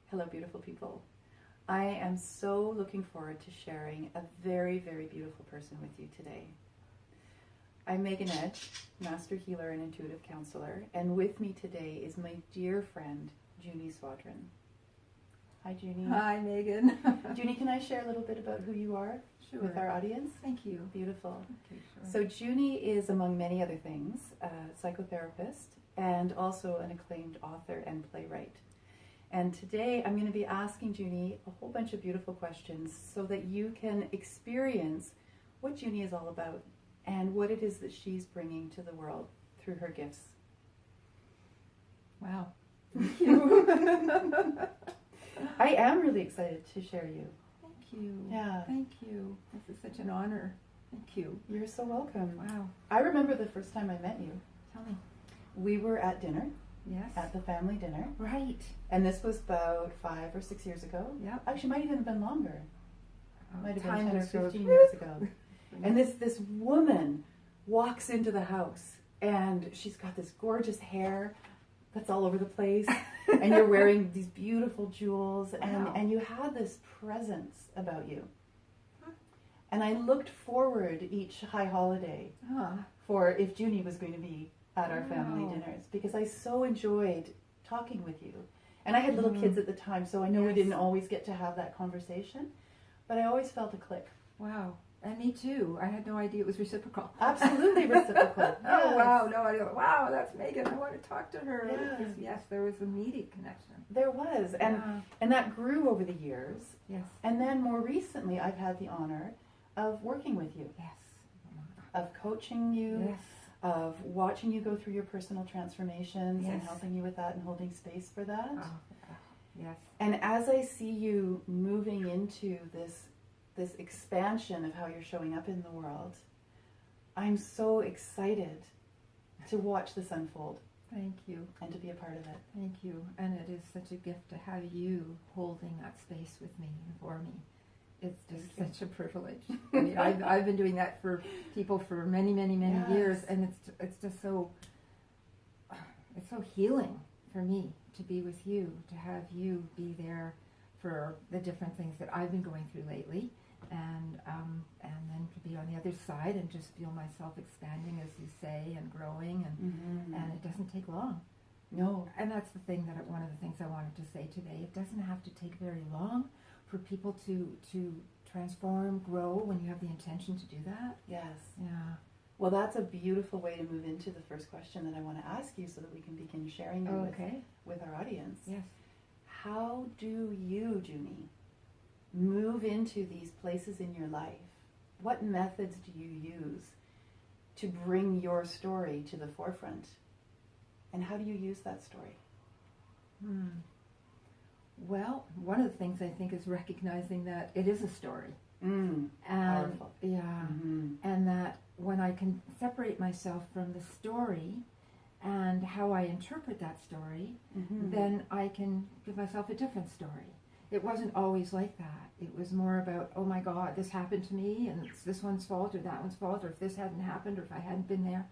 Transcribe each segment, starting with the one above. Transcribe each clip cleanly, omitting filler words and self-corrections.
Hello, beautiful people. I am so looking forward to sharing a very, very beautiful person with you today. I'm Megan Edge, Master Healer and Intuitive Counselor, and with me today is my dear friend, Junie Swadron. Hi, Junie. Hi, Megan. Junie, can I share a little bit about who you are with our audience? Thank you. Beautiful. Okay, sure. So Junie is, among many other things, a psychotherapist and also an acclaimed author and playwright. And today I'm going to be asking Junie a whole bunch of beautiful questions so that you can experience what Junie is all about and what it is that she's bringing to the world through her gifts. Wow. Thank you. I am really excited to share you. Thank you. Yeah. Thank you. This is such an honor. Thank you. You're so welcome. Wow. I remember the first time I met you. Tell me. We were at dinner, Yes. at the family dinner, Right. and this was about 5 or 6 years ago. Yep. Actually, might even have been longer. Might have been Time 10 or just goes 15 years whoop. ago. And this woman walks into the house, and she's got this gorgeous hair that's all over the place, and you're wearing these beautiful jewels, Wow. and you had this presence about you. And I looked forward each high holiday for if Junie was going to be at our family Wow. dinners, because I so enjoyed talking with you. And I had little kids at the time, so I know we Yes. didn't always get to have that conversation, but I always felt a click. Wow. And me too. I had no idea it was reciprocal. Absolutely reciprocal. Oh, Yes. wow. No idea. Wow, that's Megan. I want to talk to her. Yes. Yes, there was an immediate connection. There was, and that grew over the years. Yes. And then more recently, I've had the honor of working with you, Yes. of coaching you, Yes. of watching you go through your personal transformations and Yes. helping you with that and holding space for that. Oh, yes. And as I see you moving into this expansion of how you're showing up in the world, I'm so excited to watch this unfold Thank you. and to be a part of it. Thank you. And it is such a gift to have you holding that space with me and for me. It's just Thank you. such a privilege. I mean, I've been doing that for people for many, many, many Yes. years, and it's just so healing for me to be with you, to have you be there for the different things that I've been going through lately, and then to be on the other side and just feel myself expanding, as you say, and growing, and it doesn't take long. No. And that's the thing one of the things I wanted to say today. It doesn't have to take very long for people to transform, grow when you have the intention to do that. Yes. Yeah. Well, that's a beautiful way to move into the first question that I want to ask you so that we can begin sharing you Okay. with our audience. Yes. How do you, Junie, move into these places in your life? What methods do you use to bring your story to the forefront? And how do you use that story? Well, one of the things I think is recognizing that it is a story. And powerful. Yeah. Mm-hmm. And that when I can separate myself from the story and how I interpret that story, Mm-hmm. then I can give myself a different story. It wasn't always like that. It was more about, oh my God, this happened to me, and it's this one's fault or that one's fault, or if this hadn't happened, or if I hadn't been there.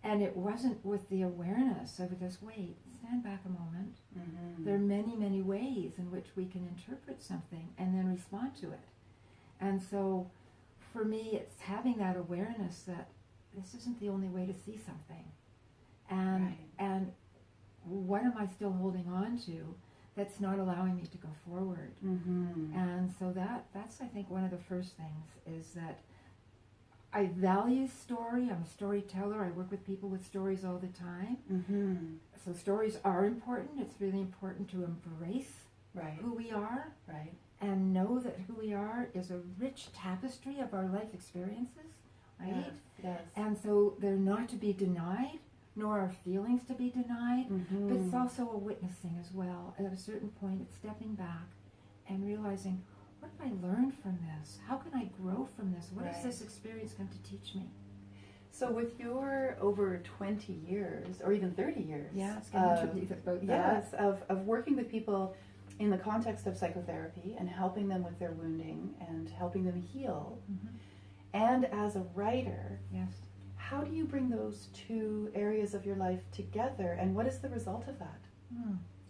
And it wasn't with the awareness of this, wait, stand back a moment. Mm-hmm. There are many, many ways in which we can interpret something and then respond to it. And so for me, it's having that awareness that this isn't the only way to see something. And what am I still holding on to that's not allowing me to go forward? Mm-hmm. And so that's I think one of the first things is that I value story. I'm a storyteller. I work with people with stories all the time. Mm-hmm. So stories are important. It's really important to embrace Right. who we are Right. and know that who we are is a rich tapestry of our life experiences, right? Yes. And so they're not to be denied, nor are feelings to be denied, Mm-hmm. but it's also a witnessing as well. And at a certain point, it's stepping back and realizing, what have I learned from this? How can I grow from this? What is Right. this experience going to teach me? So with your over 20 years, or even 30 years, It's going to be about that. yes, of working with people in the context of psychotherapy and helping them with their wounding and helping them heal, Mm-hmm. and as a writer, Yes. how do you bring those two areas of your life together, and what is the result of that?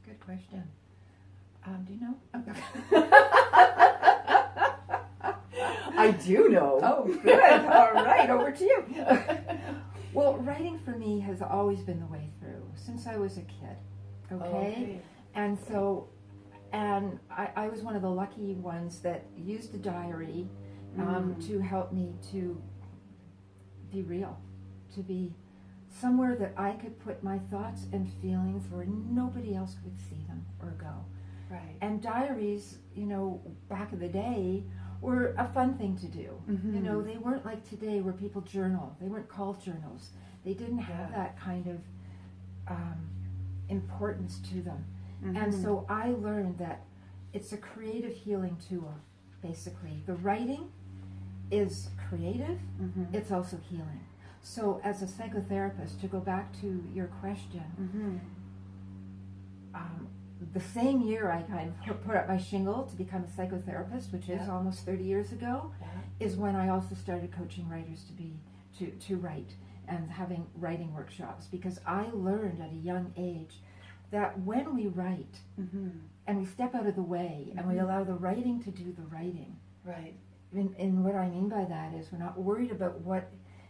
Good question. Do you know? I do know. Oh, good. All right, over to you. Well, writing for me has always been the way through since I was a kid. Okay? And so, and I was one of the lucky ones that used a diary to help me to be real, to be somewhere that I could put my thoughts and feelings where nobody else would see them or go. Right. And diaries, you know, back in the day were a fun thing to do. Mm-hmm. You know, they weren't like today where people journal. They weren't called journals. They didn't have that kind of importance to them. Mm-hmm. And so I learned that it's a creative healing tool, basically. The writing is creative, it's also healing. So as a psychotherapist, to go back to your question, the same year I kind of put up my shingle to become a psychotherapist, which is almost 30 years ago, is when I also started coaching writers to write and having writing workshops, because I learned at a young age that when we write and we step out of the way and we allow the writing to do the writing, right. And what I mean by that is we're not worried about what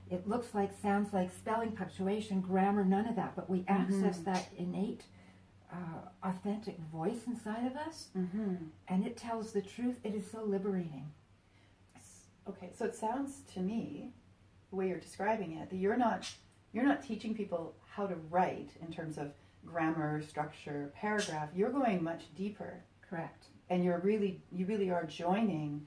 it looks like, sounds like, spelling, punctuation, grammar, none of that, but we access that innate, authentic voice inside of us, and it tells the truth. It is so liberating. Okay, so it sounds to me, the way you're describing it, that you're not teaching people how to write in terms of grammar, structure, paragraph. You're going much deeper. Correct. And you really are joining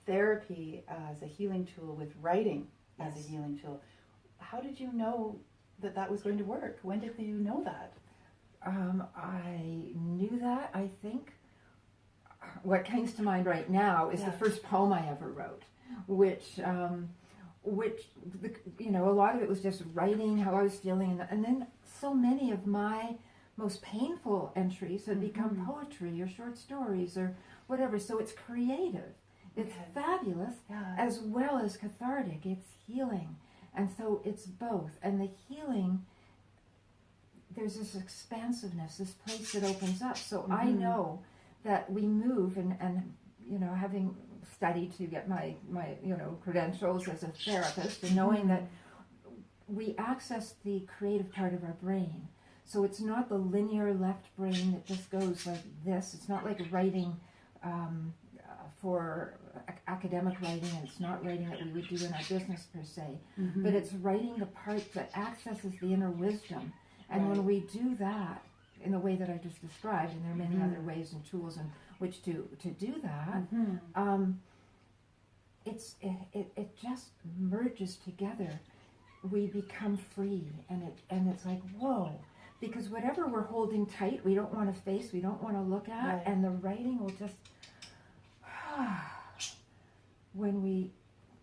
therapy as a healing tool with writing as a healing tool. How did you know that was going to work? When did you know that? I knew that, I think. What comes to mind right now is the first poem I ever wrote, which you know, a lot of it was just writing how I was feeling, and then so many of my most painful entries had become poetry or short stories or whatever. So it's creative. It's fabulous, as well as cathartic. It's healing. And so it's both. And the healing, there's this expansiveness, this place that opens up. So I know that we move, and you know, having studied to get my you know, credentials as a therapist, and knowing that we access the creative part of our brain. So it's not the linear left brain that just goes like this. It's not like writing for academic writing, and it's not writing that we would do in our business per se, but it's writing the part that accesses the inner wisdom. And when we do that in the way that I just described, and there are many other ways and tools in which to do that, it just merges together. We become free, and it's like, whoa, because whatever we're holding tight, we don't want to face, we don't want to look at, and the writing will just, when we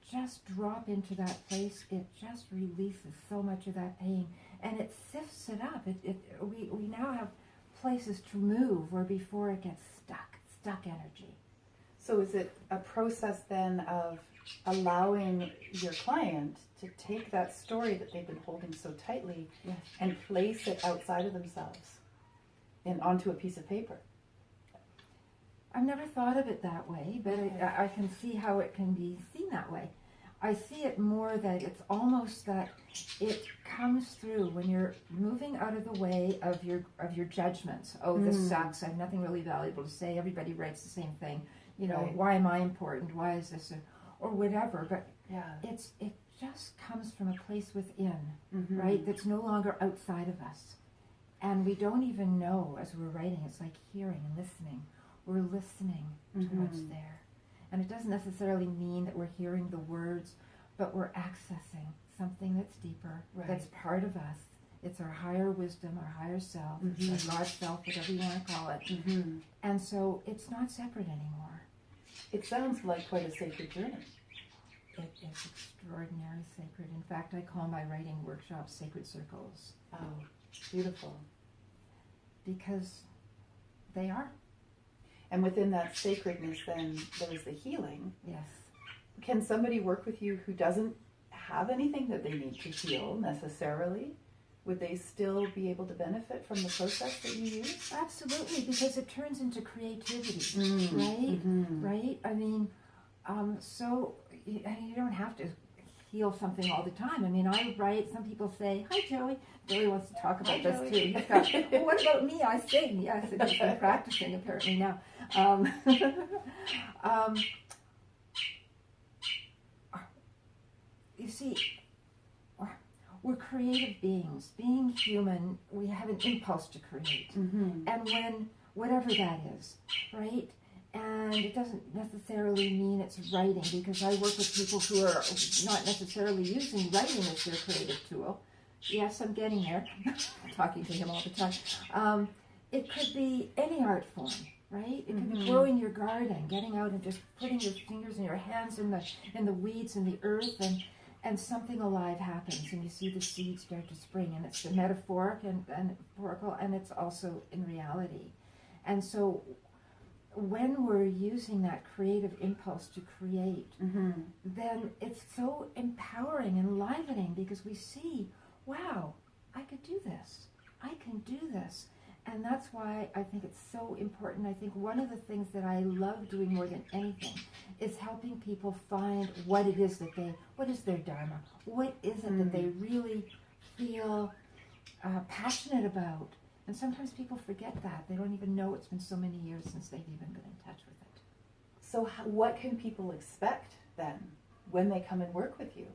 just drop into that place, it just releases so much of that pain, and it sifts it up. We now have places to move where before it gets stuck energy. So is it a process then of allowing your client to take that story that they've been holding so tightly and place it outside of themselves and onto a piece of paper? I've never thought of it that way, but I can see how it can be seen that way. I see it more that it's almost that it comes through when you're moving out of the way of your judgments. Oh, this sucks. I have nothing really valuable to say. Everybody writes the same thing. You know, why am I important? Why is this or whatever? But it just comes from a place within, right? That's no longer outside of us, and we don't even know as we're writing. It's like hearing and listening. We're listening to what's there. And it doesn't necessarily mean that we're hearing the words, but we're accessing something that's deeper, that's part of us. It's our higher wisdom, our higher self, our God self, whatever you want to call it. And so it's not separate anymore. It sounds like quite a sacred journey. It is extraordinarily sacred. In fact, I call my writing workshops sacred circles. Oh, beautiful. Because they are. And within that sacredness, then, there is the healing. Yes. Can somebody work with you who doesn't have anything that they need to heal necessarily? would they still be able to benefit from the process that you use? Absolutely, because it turns into creativity, Mm. right? Mm-hmm. Right? I mean, so you don't have to heal something all the time. I mean, I write, some people say, hi, Joey. Joey wants to talk about this too. He's got, well, what about me? I sing. Yes, and he's been practicing apparently now. You see, we're creative beings. Being human, we have an impulse to create. Mm-hmm. And when, whatever that is, right? And it doesn't necessarily mean it's writing, because I work with people who are not necessarily using writing as their creative tool. Yes, I'm getting there. I'm talking to him all the time. It could be any art form, right? It could be growing your garden, getting out and just putting your fingers and your hands in the weeds and the earth, and something alive happens, and you see the seeds start to spring, and it's the metaphorical, and it's also in reality. And so when we're using that creative impulse to create, then it's so empowering and enlivening, because we see, wow, I could do this. I can do this. And that's why I think it's so important. I think one of the things that I love doing more than anything is helping people find what it is what is their dharma? What is it that they really feel passionate about? And sometimes people forget that. They don't even know it's been so many years since they've even been in touch with it. So what can people expect then when they come and work with you?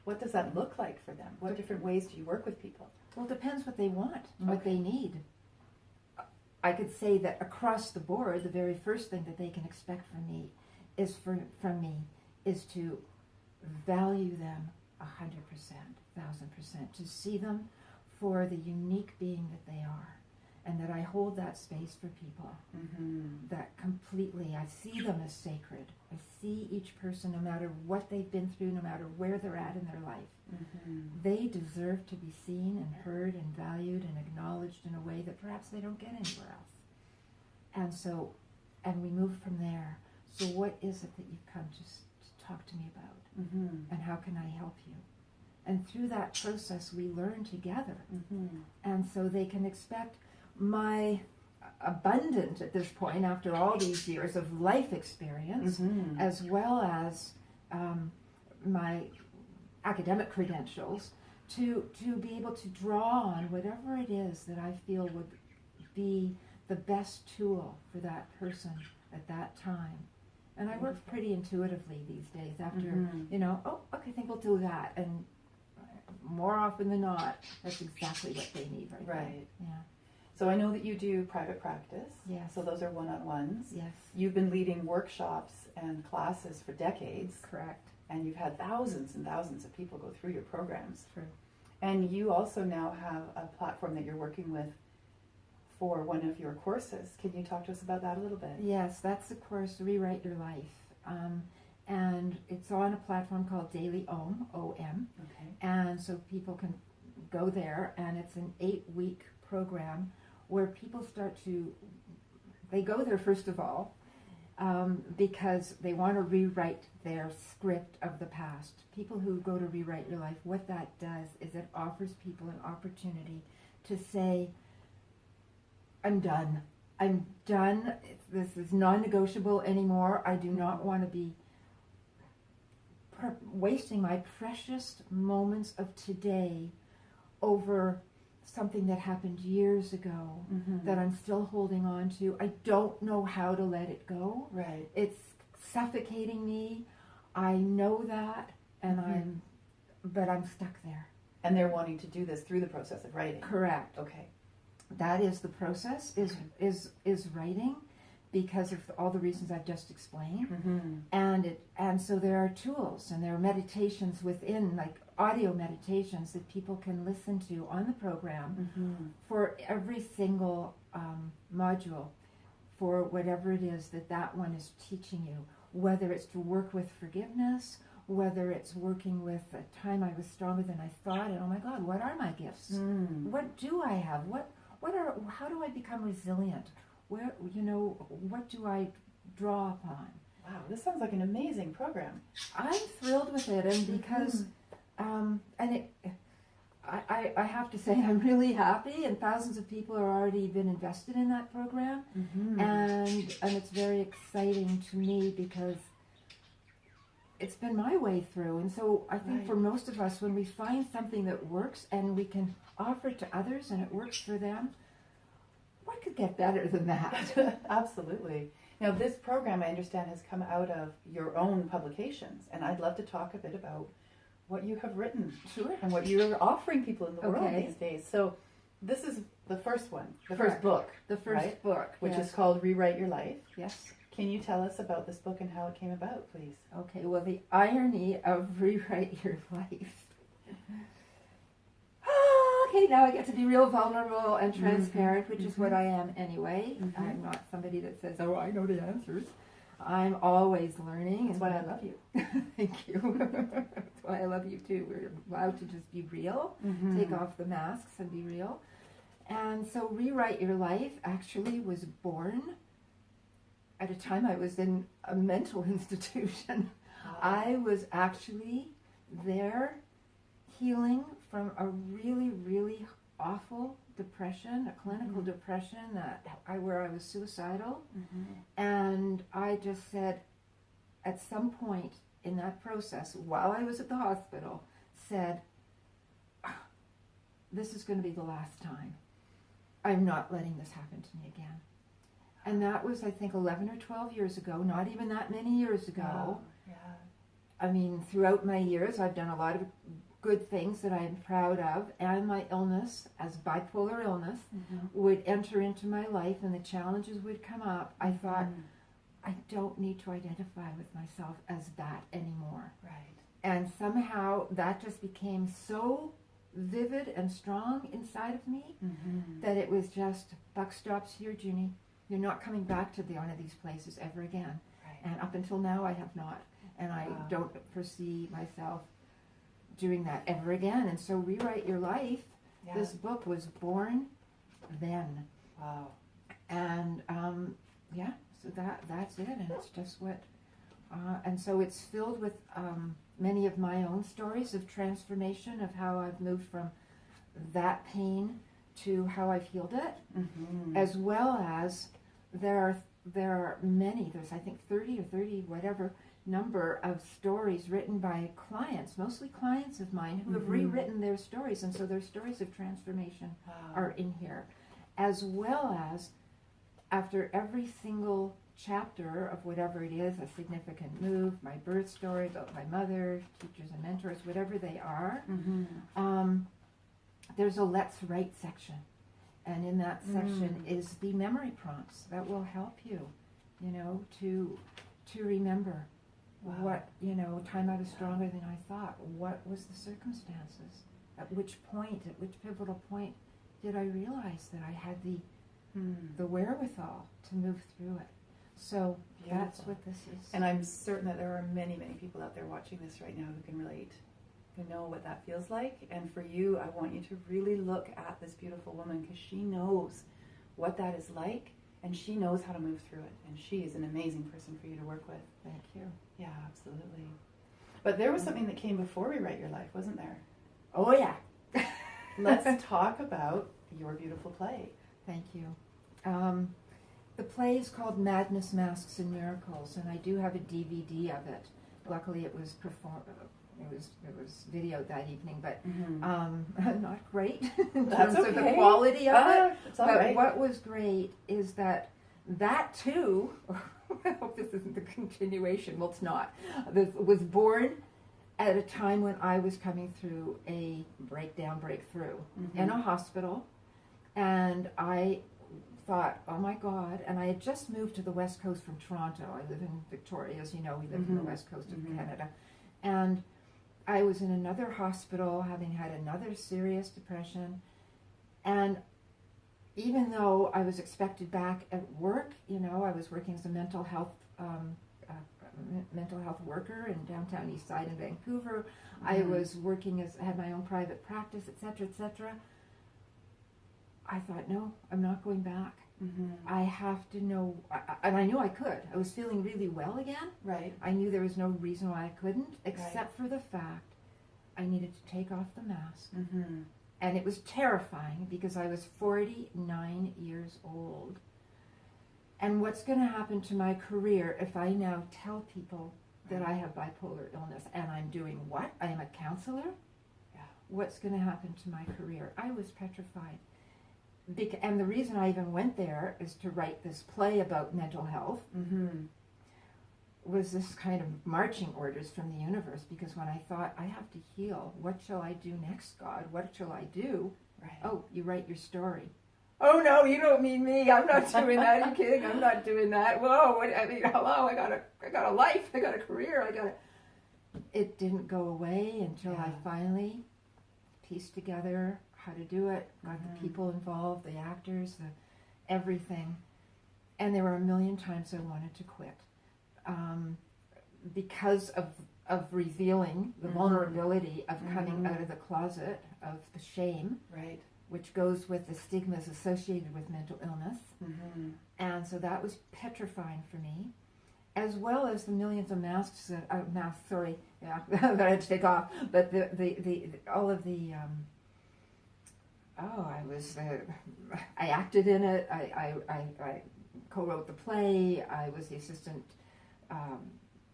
What does that look like for them? What different ways do you work with people? Well, it depends what they want, what they need. I could say that across the board, the very first thing that they can expect from me is to value them 100%, 1,000%, to see them for the unique being that they are, and that I hold that space for people. That completely, I see them as sacred. I see each person, no matter what they've been through, no matter where they're at in their life. They deserve to be seen and heard and valued and acknowledged in a way that perhaps they don't get anywhere else. And we move from there. So what is it that you've come to talk to me about? And how can I help you? And through that process, we learn together. And so they can expect my abundant, at this point, after all these years of life experience, as well as my academic credentials, to be able to draw on whatever it is that I feel would be the best tool for that person at that time. And I work pretty intuitively these days after, I think we'll do that. And more often than not, that's exactly what they need right now. Yeah. So I know that you do private practice. Yes. So those are one-on-ones. Yes. You've been leading workshops and classes for decades. Correct. And you've had thousands and thousands of people go through your programs. True. And you also now have a platform that you're working with for one of your courses. Can you talk to us about that a little bit? Yes, that's the course, Rewrite Your Life. And it's on a platform called Daily Om, O-M. Okay. And so people can go there, and it's an 8-week program where people they go there first of all, because they want to rewrite their script of the past. People who go to Rewrite Your Life, what that does is it offers people an opportunity to say, I'm done. I'm done. This is non-negotiable anymore. I do not want to be wasting my precious moments of today over something that happened years ago that I'm still holding on to. I don't know how to let it go. Right. It's suffocating me. I know that, and but I'm stuck there. And they're wanting to do this through the process of writing. Correct. Okay. That is the process, is writing, because of all the reasons I've just explained. And so there are tools, and there are meditations within, like audio meditations that people can listen to on the program for every single module, for whatever it is that one is teaching you, whether it's to work with forgiveness, whether it's working with a time I was stronger than I thought, and oh my God, what are my gifts? What do I have? How do I become resilient? What do I draw upon? Wow, this sounds like an amazing program. I'm thrilled with it, and because I have to say I'm really happy, and thousands of people are already been invested in that program, and it's very exciting to me because it's been my way through. And so I think for most of us, when we find something that works and we can offer it to others and it works for them, what could get better than that? Absolutely. Now, this program, I understand, has come out of your own publications, and I'd love to talk a bit about what you have written. Sure. And what you're offering people in the world these days. So this is the first one, the first book. The first book. Which is called Rewrite Your Life. Yes. Can you tell us about this book and how it came about, please? Okay, well, the irony of Rewrite Your Life. Okay, now I get to be real vulnerable and transparent, which is what I am anyway. I'm not somebody that says, oh, I know the answers. I'm always learning. That's why I love you. Thank you. That's why I love you too. We're allowed to just be real, take off the masks and be real. And so Rewrite Your Life actually was born at a time I was in a mental institution. I was actually there healing from a really, really awful depression, a clinical depression where I was suicidal. And I just said, at some point in that process, while I was at the hospital, said, this is going to be the last time. I'm not letting this happen to me again. And that was, I think, 11 or 12 years ago, not even that many years ago. Wow. Yeah. I mean, throughout my years, I've done a lot of good things that I am proud of, and my illness, as bipolar illness, would enter into my life and the challenges would come up. I thought, I don't need to identify with myself as that anymore. Right. And somehow that just became so vivid and strong inside of me that it was just, buck stops here, Junie. You're not coming back to one of these places ever again. Right. And up until now, I have not. And I don't foresee myself doing that ever again. And so Rewrite Your Life, this book was born then. Wow. And so that's it. And it's just what, and so it's filled with many of my own stories of transformation, of how I've moved from that pain to how I've healed it, as well as there are many, there's I think 30 or 30 whatever number of stories written by clients, mostly clients of mine who have rewritten their stories, and so their stories of transformation are in here, as well as after every single chapter of whatever it is, a significant move, my birth story about my mother, teachers and mentors, whatever they are, there's a let's write section. And in that section is the memory prompts that will help you, to remember what, time I was stronger than I thought. What was the circumstances? At which pivotal point did I realize that I had the wherewithal to move through it? So that's what this is. And I'm certain that there are many, many people out there watching this right now who can relate, who know what that feels like. And for you, I want you to really look at this beautiful woman, because she knows what that is like, and she knows how to move through it. And she is an amazing person for you to work with. Thank you. Yeah, absolutely. But there was something that came before Rewrite Your Life, wasn't there? Oh, yeah. Let's talk about your beautiful play. Thank you. The play is called Madness, Masks, and Miracles, and I do have a DVD of it. Luckily, it was it was videoed that evening, but not great in terms of the quality of it. It's all but right. What was great is that too, I hope this isn't the continuation, well, it's not, this was born at a time when I was coming through a breakthrough in a hospital, and I thought, oh my God, and I had just moved to the west coast from Toronto. I live in Victoria, as you know, we live in the west coast of Canada, and I was in another hospital having had another serious depression, and even though I was expected back at work, I was working as a mental health worker in downtown East Side in Vancouver. I was working had my own private practice, etc., etc. I thought, no, I'm not going back. I have to know, and I knew I could. I was feeling really well again. Right. I knew there was no reason why I couldn't, except for the fact I needed to take off the mask And it was terrifying because I was 49 years old. And what's going to happen to my career if I now tell people that I have bipolar illness and I'm doing what? I am a counselor? Yeah. What's going to happen to my career? I was petrified. And the reason I even went there is to write this play about mental health. Was this kind of marching orders from the universe, because when I thought, I have to heal, what shall I do next, God? What shall I do? Right. Oh, you write your story. Oh no, you don't mean me. I'm not doing that. Are you kidding? I'm not doing that. Whoa, hello, I got a life, I got a career, It didn't go away until I finally pieced together how to do it, got the people involved, the actors, everything. And there were a million times I wanted to quit. Because of revealing the vulnerability of coming out of the closet, of the shame, right, which goes with the stigmas associated with mental illness. And so that was petrifying for me, as well as the millions of masks that that I had to take off. But all of the I acted in it. I co-wrote the play. I was the assistant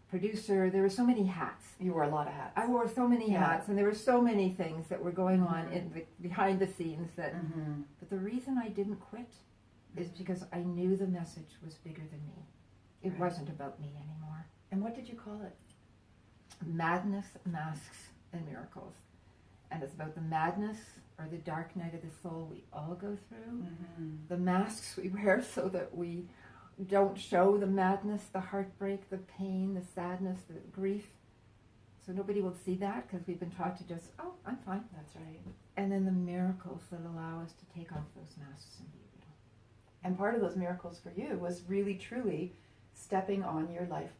producer. There were so many hats. You wore a lot of hats. I wore so many hats, and there were so many things that were going on behind the scenes. But the reason I didn't quit is because I knew the message was bigger than me. It wasn't about me anymore. And what did you call it? Madness, Masks, and Miracles. And it's about the madness or the dark night of the soul we all go through. The masks we wear so that we don't show the madness, the heartbreak, the pain, the sadness, the grief. So nobody will see that because we've been taught to just, oh, I'm fine. That's right. And then the miracles that allow us to take off those masks and be real. And part of those miracles for you was really, truly stepping on your life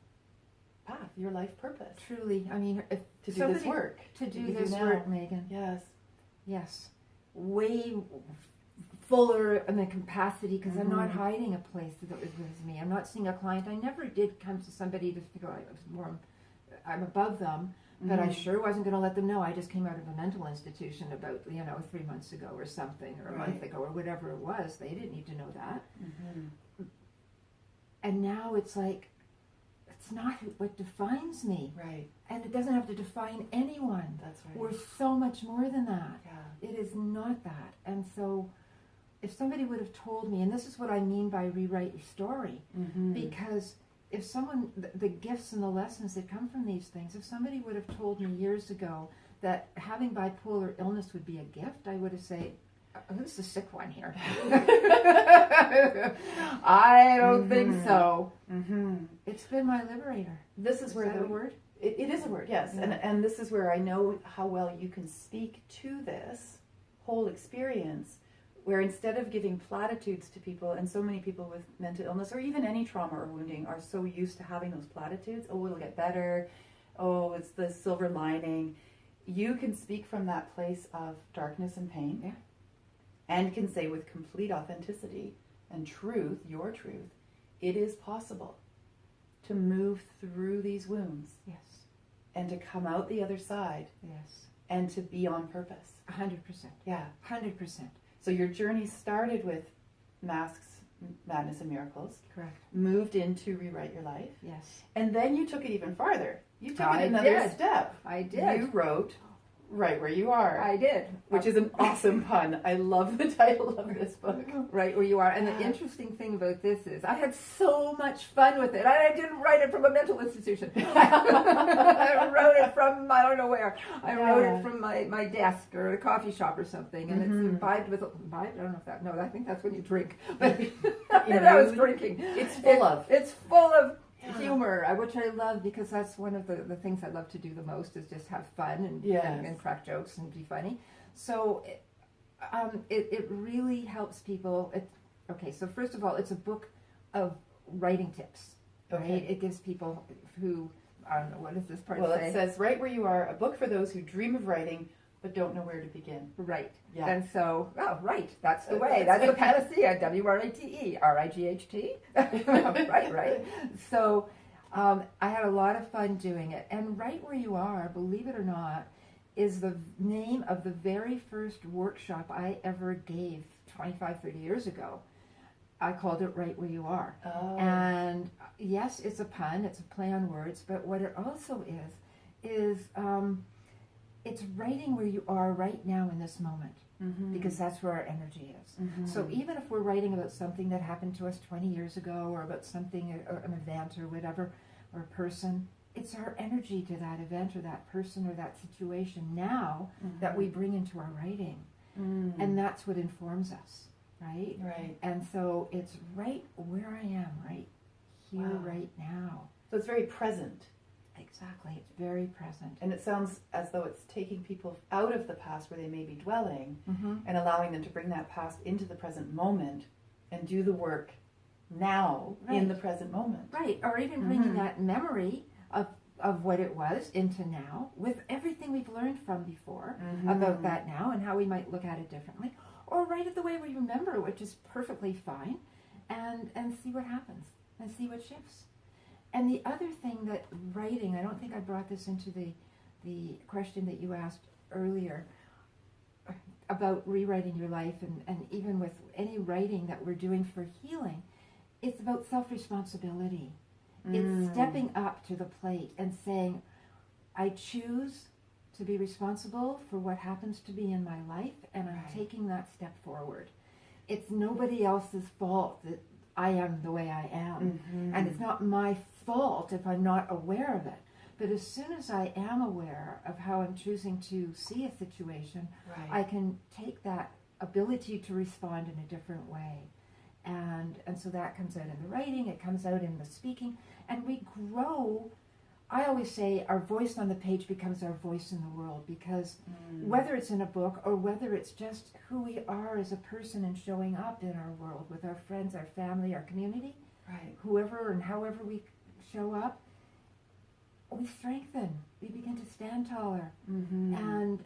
path, your life purpose. Truly, I mean, to do this work. To do this work, Megan. Yes. Yes. Way fuller in the capacity, because I'm not hiding a place that was me. I'm not seeing a client. I never did come to somebody to figure I'm above them, but I sure wasn't going to let them know I just came out of a mental institution about 3 months ago or something, or a month ago, or whatever it was. They didn't need to know that. And now it's like, it's not what defines me. Right. And it doesn't have to define anyone. That's right. We're so much more than that. Yeah. It is not that. And so if somebody would have told me, and this is what I mean by rewrite your story, because if someone, the gifts and the lessons that come from these things, if somebody would have told me years ago that having bipolar illness would be a gift, I would have said, who's the sick one here? I don't think so. It's been my liberator. This is where the word? It is a word, yes. Yeah. And this is where I know how well you can speak to this whole experience, where instead of giving platitudes to people, and so many people with mental illness or even any trauma or wounding are so used to having those platitudes, oh, it'll get better, oh, it's the silver lining. You can speak from that place of darkness and pain, and can say with complete authenticity and truth, your truth, it is possible to move through these wounds. Yes. And to come out the other side. Yes. And to be on purpose. 100%. Yeah. 100%. So your journey started with Masks, Madness, and Miracles. Correct. Moved into Rewrite Your Life. Yes. And then you took it even farther. You took I it another did. step. I did. You wrote Right Where You Are. I did. Which is an awesome pun. I love the title of this book. Right Where You Are. And the interesting thing about this is I had so much fun with it. I didn't write it from a mental institution. I wrote it from, I don't know where. I wrote it from my desk or a coffee shop or something. And it's imbibed with, I don't know if that, no, I think that's when you drink. But I was drinking. It's full of. It's full of humor, which I love, because that's one of the things I love to do the most, is just have fun and crack jokes and be funny. So it really helps people. So first of all, it's a book of writing tips. Right? It gives people who, I don't know, what does this part say? Well, it says, Right Where You Are, a book for those who dream of writing but don't know where to begin. Right. Yeah. And so, that's the way. That's the panacea. WRITE, RIGHT. Right. So I had a lot of fun doing it. And Right Where You Are, believe it or not, is the name of the very first workshop I ever gave 25, 30 years ago. I called it Right Where You Are. Oh. And yes, it's a pun, it's a play on words, but what it also is it's writing where you are right now in this moment, because that's where our energy is. So even if we're writing about something that happened to us 20 years ago, or about something, or an event or whatever, or a person, it's our energy to that event or that person or that situation now that we bring into our writing. And that's what informs us, right? Right. And so it's right where I am, right here, right now. So it's very present. Exactly, it's very present. And it sounds as though it's taking people out of the past where they may be dwelling and allowing them to bring that past into the present moment and do the work now in the present moment. Right, or even bringing that memory of what it was into now with everything we've learned from before about that now and how we might look at it differently. Or write it the way we remember, which is perfectly fine, and see what happens and see what shifts. And the other thing that writing, I don't think I brought this into the question that you asked earlier about rewriting your life, and even with any writing that we're doing for healing, it's about self-responsibility. It's stepping up to the plate and saying, I choose to be responsible for what happens to be in my life, and I'm taking that step forward. It's nobody else's fault that I am the way I am. And it's not my fault if I'm not aware of it. But as soon as I am aware of how I'm choosing to see a situation, I can take that ability to respond in a different way. And so that comes out in the writing, it comes out in the speaking, and we grow. I always say our voice on the page becomes our voice in the world, because whether it's in a book or whether it's just who we are as a person and showing up in our world with our friends, our family, our community, whoever and however we show up, we strengthen. We begin to stand taller, and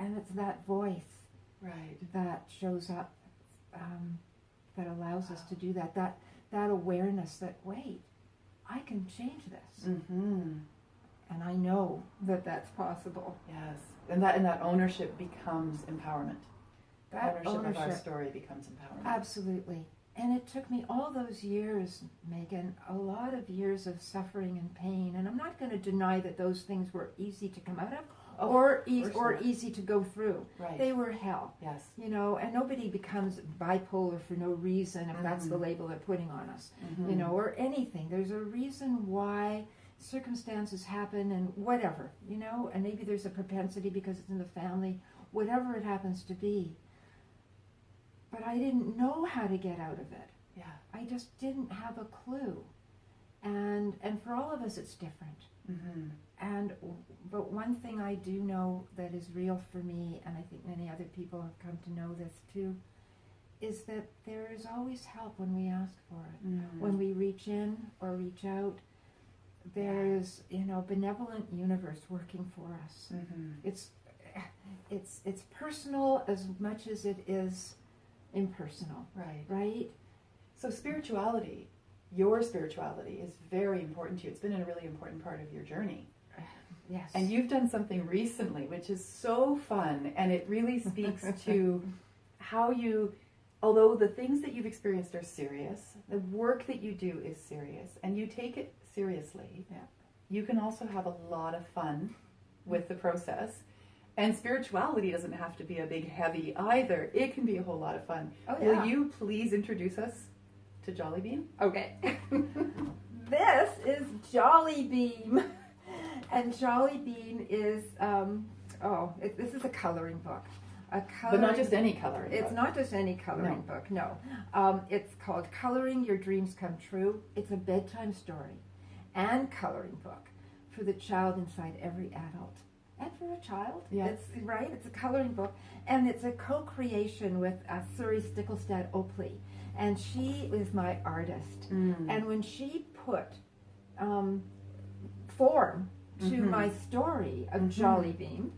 it's that voice that shows up, that allows us to do that. That awareness that, wait, I can change this, and I know that that's possible. Yes, and that ownership becomes empowerment. That ownership of our story becomes empowerment. Absolutely. And it took me all those years, Megan, a lot of years of suffering and pain. And I'm not going to deny that those things were easy to come out of, or easy to go through. They were hell. Yes. You know, and nobody becomes bipolar for no reason, if that's the label they're putting on us, you know, or anything. There's a reason why circumstances happen and whatever, you know, and maybe there's a propensity because it's in the family, whatever it happens to be. But I didn't know how to get out of it. Yeah. I just didn't have a clue. And for all of us, it's different. But one thing I do know that is real for me, and I think many other people have come to know this too, is that there is always help when we ask for it. When we reach in or reach out, there is, you know, benevolent universe working for us. It's personal as much as it is impersonal. Right? So spirituality, your spirituality, is very important to you. It's been a really important part of your journey. Yes. And you've done something recently which is so fun, and it really speaks to how you, although the things that you've experienced are serious, the work that you do is serious, and you take it seriously. You can also have a lot of fun with the process. And spirituality doesn't have to be a big heavy either. It can be a whole lot of fun. Will you please introduce us to Jolly Beam? Okay. This is Jolly Beam. And Jolly Beam is, this is a coloring book. But not just any coloring book. It's not just any coloring book, no. It's called Coloring Your Dreams Come True. It's a bedtime story and coloring book for the child inside every adult. And for a child, it's a coloring book, and it's a co-creation with Suri Stickelstad Oakley, and she is my artist. And when she put form to my story of Jolly Beam,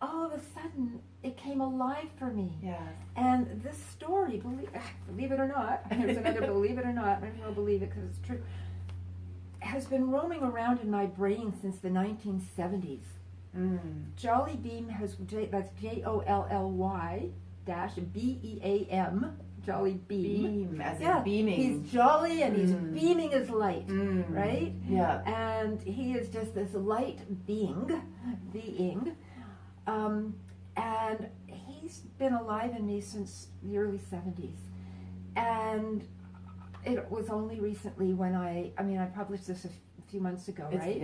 all of a sudden it came alive for me. And this story, believe it or not, there's another believe it or not, maybe I'll believe it because it's true, has been roaming around in my brain since the 1970s. Jolly Beam has that's JOLLY dash BEAM. Jolly Beam. Beam, as in beaming. He's jolly and he's beaming his light, right? Yeah. And he is just this light being. And he's been alive in me since the early 70s. And it was only recently when I published this a few months ago, right?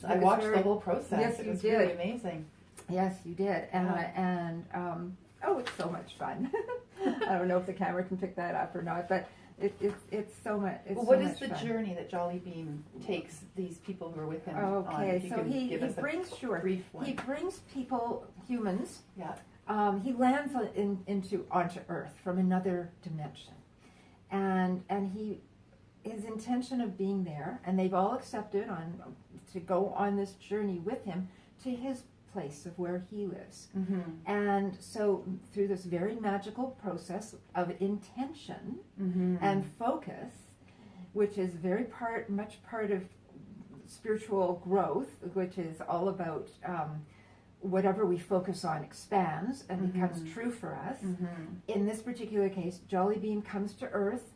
I watched the whole process. Yes, it you was did. really amazing. Yes, you did. And it's so much fun. I don't know if the camera can pick that up or not, but it's so much. What is the journey that Jolly Beam takes these people who are with him on? Okay, so he brings people, humans. Yeah. He lands onto Earth from another dimension, and his intention of being there, and they've all accepted to go on this journey with him to his place of where he lives. And so through this very magical process of intention and focus, which is much part of spiritual growth, which is all about whatever we focus on expands and becomes true for us. In this particular case, Jolly Beam comes to Earth,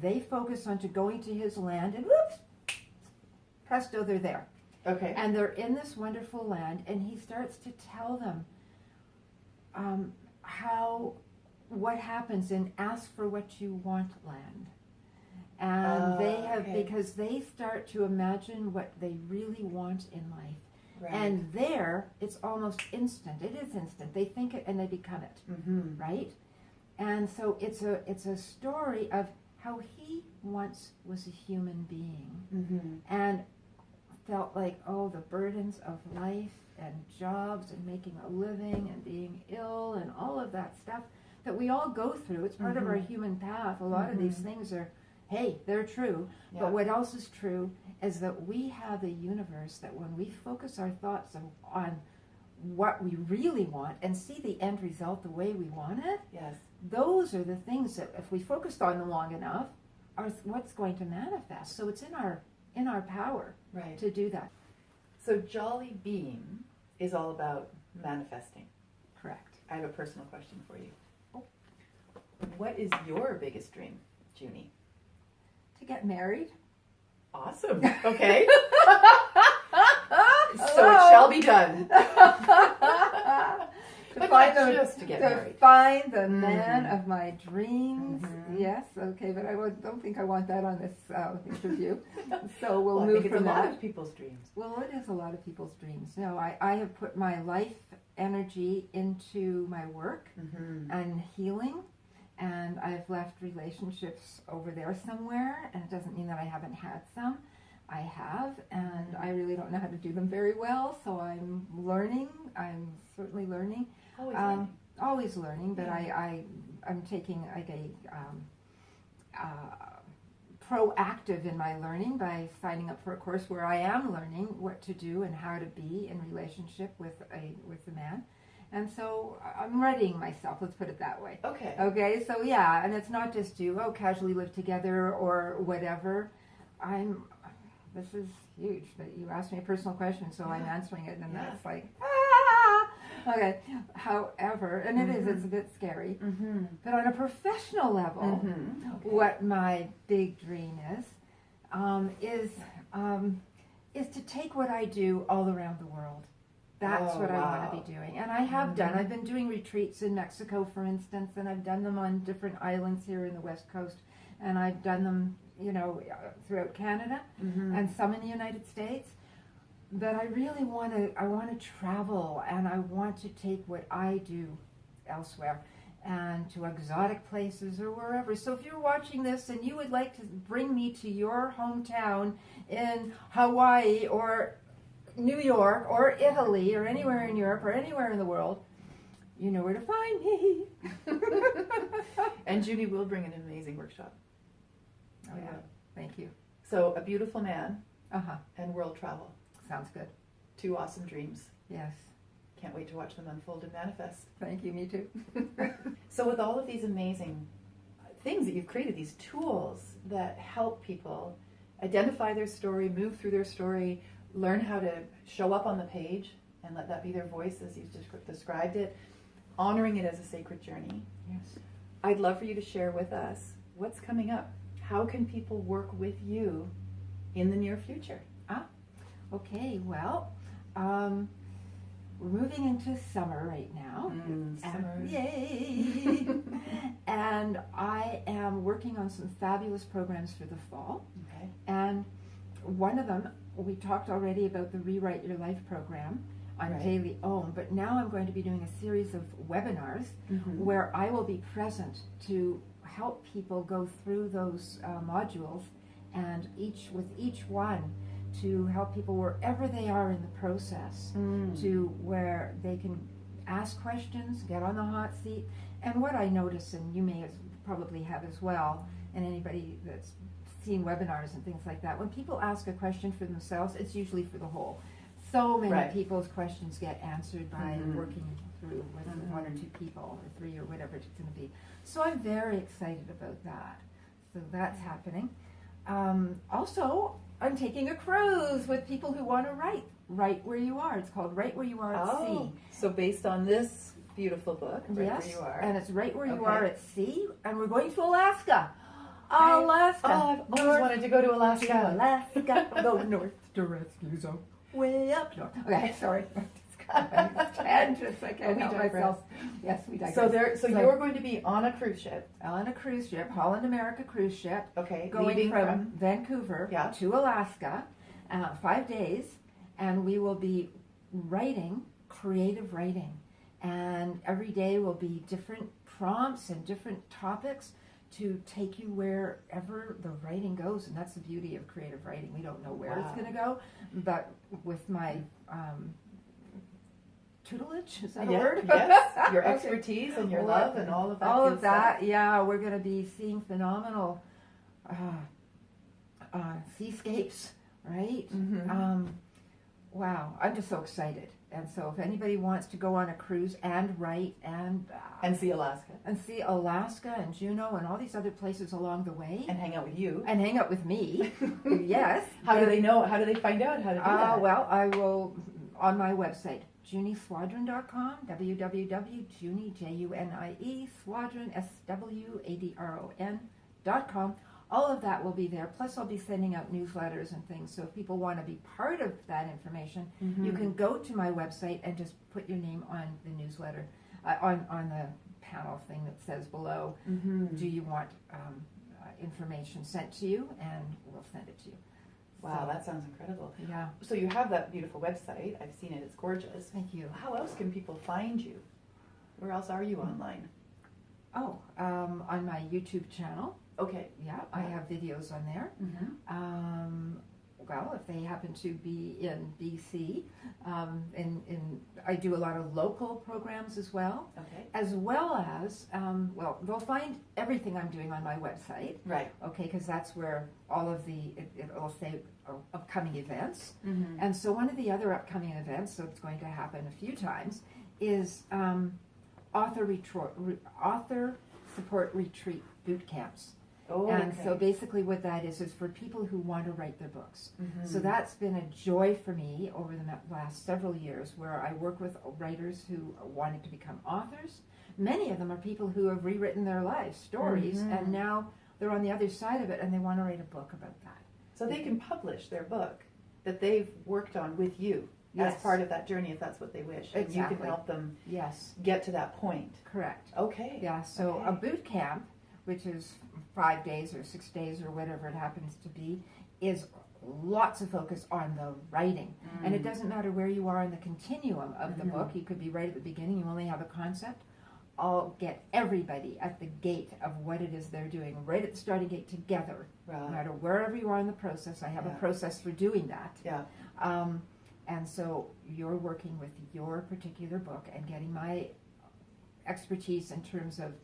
they focus on going to his land, and whoops, presto, they're there. Okay. And they're in this wonderful land, and he starts to tell them what happens in Ask for What You Want land. And because they start to imagine what they really want in life. Right. And there, it's almost instant. It is instant. They think it and they become it, right? And so it's a story of how he once was a human being. And felt like, the burdens of life and jobs and making a living and being ill and all of that stuff that we all go through. It's part of our human path. A lot of these things they're true. Yeah. But what else is true is that we have a universe that when we focus our thoughts on what we really want and see the end result the way we want it, those are the things that if we focused on them long enough are what's going to manifest. So it's in our power to do that. So Jolly Beam is all about manifesting. Correct. I have a personal question for you. What is your biggest dream, Junie? To get married. Awesome. Okay. So it shall be done. To find the man of my dreams. Yes, okay, but I don't think I want that on this interview. So we'll move from that. It's a lot of people's dreams. Well, it is a lot of people's dreams. No, I have put my life energy into my work and healing, and I've left relationships over there somewhere, and it doesn't mean that I haven't had some. I have, and I really don't know how to do them very well, so I'm learning. I'm certainly learning. Always learning, but I'm taking like a proactive in my learning by signing up for a course where I am learning what to do and how to be in relationship with a man. And so I'm readying myself, let's put it that way. Okay, so yeah, and it's not just casually live together or whatever. This is huge, but you asked me a personal question, so I'm answering it, and that's like, okay. However, and it's a bit scary, but on a professional level, what my big dream is to take what I do all around the world. That's what I want to be doing. And I have done. I've been doing retreats in Mexico, for instance, and I've done them on different islands here in the West Coast. And I've done them, throughout Canada and some in the United States. But I really want to travel, and I want to take what I do elsewhere and to exotic places or wherever. So if you're watching this and you would like to bring me to your hometown in Hawaii or New York or Italy or anywhere in Europe or anywhere in the world, you know where to find me. And Junie will bring an amazing workshop. Oh yeah, thank you. So a beautiful man and world travel. Sounds good. 2 awesome dreams. Yes. Can't wait to watch them unfold and manifest. Thank you, me too. So with all of these amazing things that you've created, these tools that help people identify their story, move through their story, learn how to show up on the page and let that be their voice as you've described it, honoring it as a sacred journey. Yes. I'd love for you to share with us what's coming up. How can people work with you in the near future? Okay, well, we're moving into summer right now. Summer. Yay! And I am working on some fabulous programs for the fall. Okay. And one of them, we talked already about the Rewrite Your Life program on Right. Daily Ohm, but now I'm going to be doing a series of webinars where I will be present to help people go through those modules, and with each one to help people wherever they are in the process, to where they can ask questions, get on the hot seat. And what I notice, and you may probably have as well, and anybody that's seen webinars and things like that, when people ask a question for themselves, it's usually for the whole. So many Right. people's questions get answered by working through with one or two people or three or whatever it's going to be. So I'm very excited about that. So that's happening. Also, I'm taking a cruise with people who want to write right where you are. It's called Right Where You Are at Sea. So based on this beautiful book, Right Yes, Where You Are. and it's right where you Okay. are at sea, and we're going to Alaska. Alaska. I've always wanted to go to Alaska. Alaska. Go north to rescue zone. Way up north. Okay, sorry. Tangents. I can't We help digress. myself. Yes, we digress. So you're going to be on a cruise ship. on a cruise ship, Holland America cruise ship, Okay. going leaving from Vancouver Yeah. to Alaska, 5 days, and we will be writing, creative writing. And every day will be different prompts and different topics to take you wherever the writing goes. And that's the beauty of creative writing. We don't know where it's Wow. going to go, but with my tutelage, is that a Yeah, word? yes, your Okay. expertise and your love and all of that. All good of that, stuff. yeah. We're going to be seeing phenomenal seascapes, right? Wow, I'm just so excited. And so if anybody wants to go on a cruise and write and see Alaska see Alaska and Juneau and all these other places along the way and hang out with you. and hang out with me, yes. How do they know? How do they find out how to do that? Well, I will, on my website, JunieSwadron.com, www.Junie, Junie, Swadron, SWADRON.com. All of that will be there. Plus, I'll be sending out newsletters and things. So if people want to be part of that information, you can go to my website and just put your name on the newsletter, on the panel thing that says below, do you want information sent to you? And we'll send it to you. Wow, So, that sounds incredible. yeah. So you have that beautiful website. I've seen it. It's gorgeous. Thank you. How else can people find you? Where else are you online? Oh, on my YouTube channel. Okay. Yeah, I have videos on there. Well, if they happen to be in BC, I do a lot of local programs as well, as well as, they'll find everything I'm doing on my website, Right. okay, because that's where all of it'll say upcoming events. And so one of the other upcoming events, so it's going to happen a few times, is author support retreat boot camps. Oh, And okay. so basically what that is for people who want to write their books. So that's been a joy for me over the last several years, where I work with writers who wanted to become authors. Many of them are people who have rewritten their lives, stories, and now they're on the other side of it and they want to write a book about that. So they can publish their book that they've worked on with you as Yes. part of that journey if that's what they wish. And you Exactly. can help them Yes, get to that point. correct. Okay. Yeah, so Okay. a boot camp, which is 5 days or 6 days or whatever it happens to be, is lots of focus on the writing. And it doesn't matter where you are in the continuum of the book. You could be right at the beginning, you only have a concept. I'll get everybody at the gate of what it is they're doing, right at the starting gate together. No Right. matter wherever you are in the process, I have a Yeah. process for doing that. Yeah. And so you're working with your particular book and getting my expertise in terms of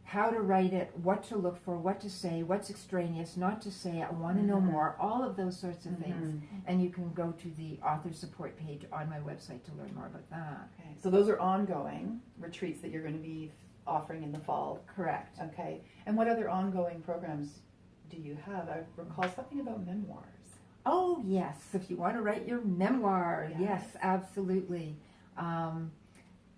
how to write it, what to look for, what to say, what's extraneous, not to say, I want to know more, all of those sorts of things. And you can go to the author support page on my website to learn more about that. Okay. So those are ongoing retreats that you're going to be offering in the fall. Correct. Okay. And what other ongoing programs do you have? I recall something about memoirs. Oh, yes. If you want to write your memoir, Yes. yes, absolutely.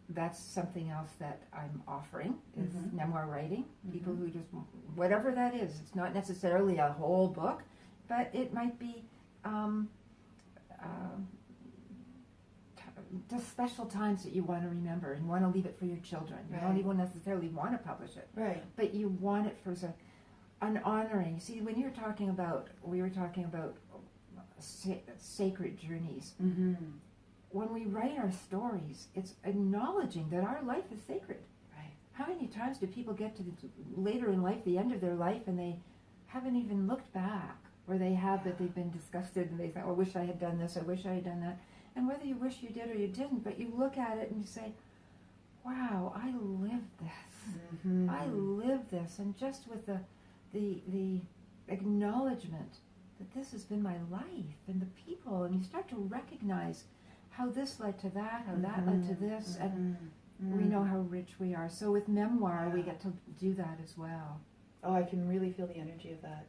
That's something else that I'm offering is memoir writing. People who just, whatever that is, it's not necessarily a whole book, but it might be just special times that you want to remember and want to leave it for your children. You don't even necessarily want to publish it, Right. but you want it for an honoring. See, when we were talking about sacred journeys. Mm-hmm. When we write our stories, it's acknowledging that our life is sacred. Right. How many times do people get to later in life, the end of their life, and they haven't even looked back, or they have that they've been disgusted and they say, "Oh, I wish I had done this, I wish I had done that." And whether you wish you did or you didn't, but you look at it and you say, "Wow, I lived this. Mm-hmm. I lived this," and just with the acknowledgement that this has been my life and the people, and you start to recognize how this led to that, how that led to this, and we know how rich we are. So with memoir, we get to do that as well. Oh, I can really feel the energy of that.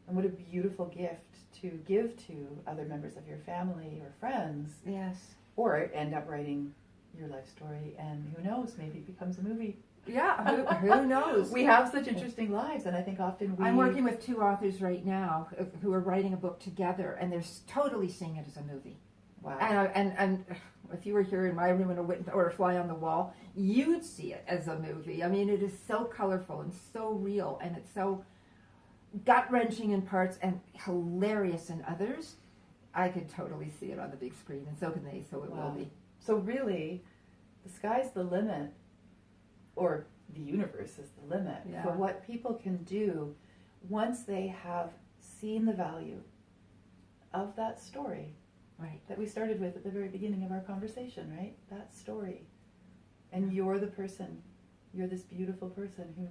And what a beautiful gift to give to other members of your family or friends. Yes. Or end up writing your life story, and who knows, maybe it becomes a movie. Yeah, who knows? We have such interesting lives, and I think often I'm working with 2 authors right now who are writing a book together, and they're totally seeing it as a movie. Wow. And if you were here in my room or a fly on the wall, you'd see it as a movie. I mean, it is so colorful and so real, and it's so gut-wrenching in parts and hilarious in others. I could totally see it on the big screen, and so can they, so it will be. So really, the sky's the limit, or the universe is the limit for what people can do once they have seen the value of that story. Right. That we started with at the very beginning of our conversation, right? That story. And you're the person, you're this beautiful person who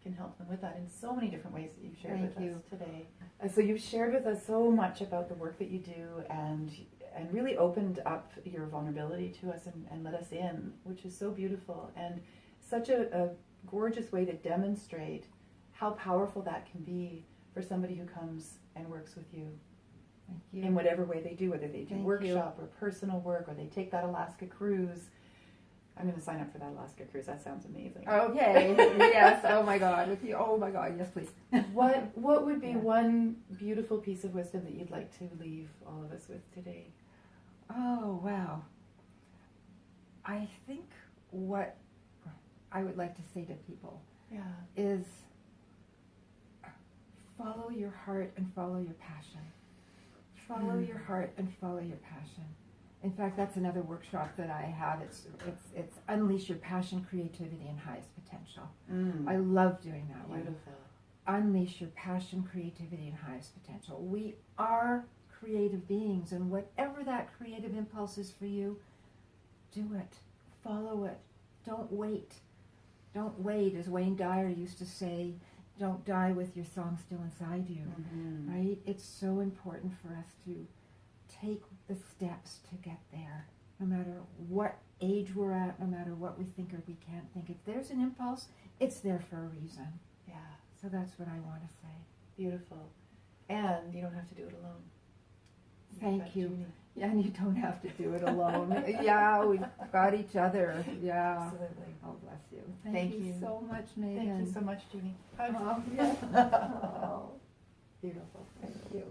can help them with that in so many different ways that you've shared with us today. So you've shared with us so much about the work that you do and really opened up your vulnerability to us and let us in, which is so beautiful and such a gorgeous way to demonstrate how powerful that can be for somebody who comes and works with you. Thank you. In whatever way they do, whether they do workshop or personal work, or they take that Alaska cruise. I'm going to sign up for that Alaska cruise. That sounds amazing. Okay. Yes. Oh my God. Oh my God. Yes, please. What would be one beautiful piece of wisdom that you'd like to leave all of us with today? Oh wow. I think what I would like to say to people is follow your heart and follow your passion. Follow your heart and follow your passion. In fact, that's another workshop that I have. It's Unleash Your Passion, Creativity, and Highest Potential. I love doing that one. Beautiful. Unleash your passion, creativity, and highest potential. We are creative beings, and whatever that creative impulse is for you, do it. Follow it. Don't wait. Don't wait, as Wayne Dyer used to say. Don't die with your song still inside you, right? It's so important for us to take the steps to get there, no matter what age we're at, no matter what we think or we can't think. If there's an impulse, it's there for a reason. Yeah. So that's what I want to say. Beautiful. And you don't have to do it alone. Thank you. Yeah, and you don't have to do it alone. Yeah, we've got each other. Yeah. Absolutely. Oh, bless you. Thank you so much, Megan. Thank you so much, Junie. Oh, yeah. Oh. Beautiful. Thank you.